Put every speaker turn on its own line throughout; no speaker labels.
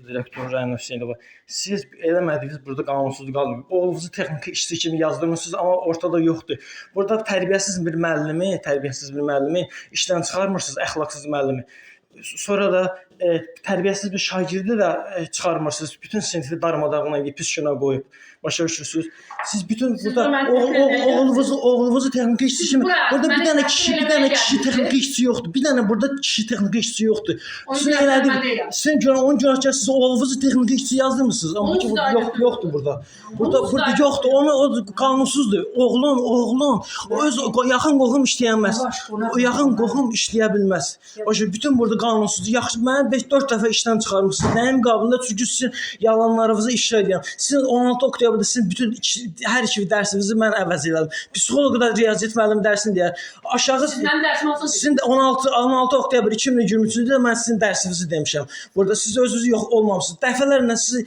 direktor Rəna Hüseynova. Siz eləmədiniz, burada qanunsuzluq qalmır. Oğlunuzu texniki işçi kimi yazdırmısınız, amma ortada yoxdur. Burada tərbiyəsiz bir müəllimi işdən çıxarmırsınız, əxlaqsız müəllimi. Sonra da tərbiyəsiz bir şagirdi də çıxarmırsınız. Bütün sinfi darmadağına edib, pis günə qoyub. Başa düşürsünüz. Siz bütün burada oğlunuzu texniki işçi kimi, burada bir dənə kişi texniki işçi yoxdur. Bir dənə burada kişi texniki işçi yoxdur. Sizin elədik. Sizin onun günahkar siz oğlunuzu texniki işçi yazdırmısınız. Amma yoxdur burada. Burada yoxdur. O qanunsuzdur. Oğlun öz yaxın qohum işləyəməz. O yaxın qohum işləyə bilməz. Başa bütün burada qanunsuzdur. Yaxşı mən 5-4 dəfə işdən çıxarmısınız. Nəyin qabında? Çünki sizin yalanlarınızı işlə edirəm. Sizin 16 oktyabrda sizin bütün hər iki dərsinizi mən əvəz elədim. Psixoloq da riyaziyyat müəllimi dərsini deyər. Aşağı sizin 16 oktyabr 2023-də mən sizin dərsinizi demişəm. Burada siz özünüz yox olmamısınız. Dəfələrlə sizi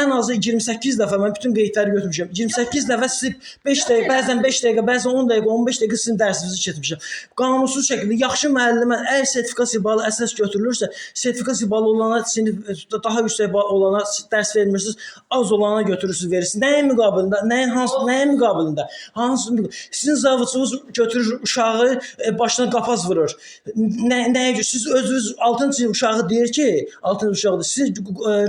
ən azı 28 dəfə mən bütün qeydləri götürmüşəm. 28 dəfə sizi 5 dəqiqə, bəzən 5 dəqiqə, bəzən 10 dəqiqə, 15 dəqiqə sizin dərsinizi keçmişəm. Qanunsuz şəkildə yaxşı müəllimə əgər sertifikasiya balı əsas götürülürsə, sertifikasiya balı olana, daha yüksək balı olana dərs vermirsiniz, az olana götürürsünüz, verirsiniz. Nəyin müqabilində? Nəyin müqabilində? Sizin zavodçunuz götürür uşağı başına qapaz vurur. Nəyə siz özünüz 6-cı uşağı deyir ki, 6-cı uşaqdır. Siz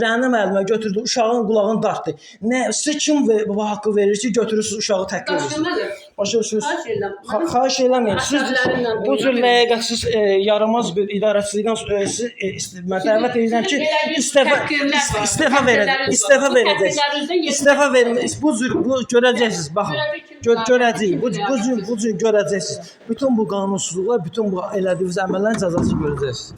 Rəna müəllimə götürdü, uşağın qulağını dartdı. Sizə kim bu haqqı verir ki, götürürsünüz uşağı təhqir edirsiniz? Başa düşürsünüz? Xahiş eləməyin. Siz bu cür ləyaqətsiz yaramaz bir idarəçilikdən mən dəvət edirəm ki, istefa verəcəksiniz. İstefa verin. Bu görəcəksiniz. Baxın. Görəcəyik. Bu cür görəcəksiniz. Bütün bu qanunsuzluqlar, bütün bu elədiyiniz əməllərin cəzasını görəcəksiniz.